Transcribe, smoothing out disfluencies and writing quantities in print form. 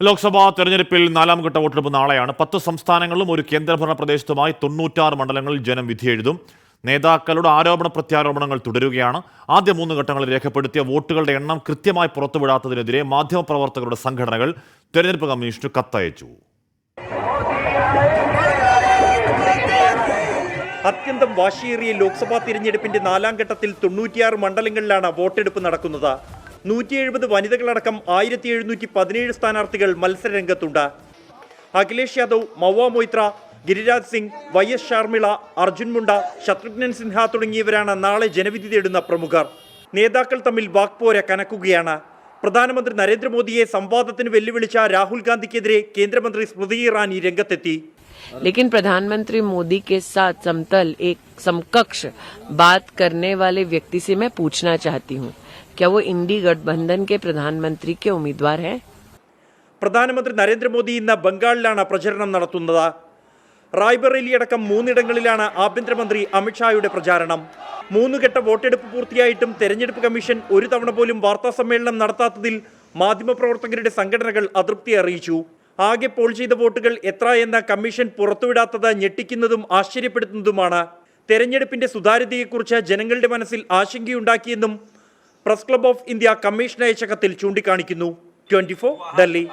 ലോക്സഭാ തെരഞ്ഞെടുപ്പിൽ നാലാം ഘട്ട വോട്ടെടുപ്പ് നാളെയാണ്. 10 സംസ്ഥാനങ്ങളിലും ഒരു കേന്ദ്രഭരണ പ്രദേശത്തുമായി 96 മണ്ഡലങ്ങളിൽ ജനം വിധിയെഴുതും. നേതാക്കളുടെ ആരോപണ പ്രത്യാരോപണങ്ങൾ തുടരുകയാണ്. ആദ്യ 3 ഘട്ടങ്ങളിൽ രേഖപ്പെടുത്തിയ വോട്ടുകളുടെ എണ്ണം കൃത്യമായി പുറത്തുവിടാത്തതിനെതിരെ മാധ്യമപ്രവർത്തകരുടെ സംഘടനകൾ തെരഞ്ഞെടുപ്പ് കമ്മീഷന് കത്തയച്ചു. അത്യന്തം വാശിയേറിയ ലോക്സഭാ തിരഞ്ഞെടുപ്പിന്റെ നാലാം ഘട്ടത്തിൽ 96 മണ്ഡലങ്ങളിലാണ് വോട്ടെടുപ്പ് നടക്കുന്നത്. 170 വനിതകളടക്കം 1717 സ്ഥാനാർത്ഥികൾ മത്സരരംഗത്തുണ്ട്. അഖിലേഷ് യാദവ്, മൗവ മൊയ്ത്ര, ഗിരിരാജ് സിംഗ്, YS ഷർമിള, അർജുൻ മുണ്ട, ശത്രുഘ്നൻ സിൻഹ തുടങ്ങിയവരാണ് നാളെ ജനവിധി തേടുന്ന പ്രമുഖർ. നേതാക്കൾ തമ്മിൽ വാക്പോര കനക്കുകയാണ്. പ്രധാനമന്ത്രി നരേന്ദ്രമോദിയെ സംവാദത്തിന് വെല്ലുവിളിച്ച രാഹുൽ ഗാന്ധിക്കെതിരെ കേന്ദ്രമന്ത്രി സ്മൃതി ഇറാനി രംഗത്തെത്തി. लेकिन प्रधानमंत्री मोदी के साथ समतल एक समकक्ष बात करने वाले व्यक्ति से मैं पूछना चाहती हूं, क्या वो इंडी गठबंधन के प्रधानमंत्री के उम्मीदवार हैं? പ്രധാനമന്ത്രി നരേന്ദ്രമോദി ഇന്ന് ബംഗാളിലാണ് പ്രചരണം നടത്തുന്നത്. റായ്ബറേലി അടക്കം 3 ഇടങ്ങളിലാണ് ആഭ്യന്തരമന്ത്രി അമിത്ഷായുടെ പ്രചാരണം. 3 ഘട്ട വോട്ടെടുപ്പ് പൂർത്തിയായിട്ടും തെരഞ്ഞെടുപ്പ് കമ്മീഷൻ ഒരു തവണ പോലും വാർത്താ സമ്മേളനം നടത്താത്തതിൽ മാധ്യമപ്രവർത്തകരുടെ സംഘടനകൾ അതൃപ്തി അറിയിച്ചു. ആകെ പോൾ ചെയ്ത വോട്ടുകൾ എത്ര എന്ന കമ്മീഷൻ പുറത്തുവിടാത്തത് ഞെട്ടിക്കുന്നതും ആശ്ചര്യപ്പെടുത്തുന്നതുമാണ്. തെരഞ്ഞെടുപ്പിന്റെ സുതാര്യതയെക്കുറിച്ച് ജനങ്ങളുടെ മനസ്സിൽ ആശങ്കയുണ്ടാക്കിയെന്നും പ്രസ് ക്ലബ് ഓഫ് ഇന്ത്യ കമ്മീഷന് അയച്ച കത്തിൽ ചൂണ്ടിക്കാണിക്കുന്നു. 24 ഡൽഹി.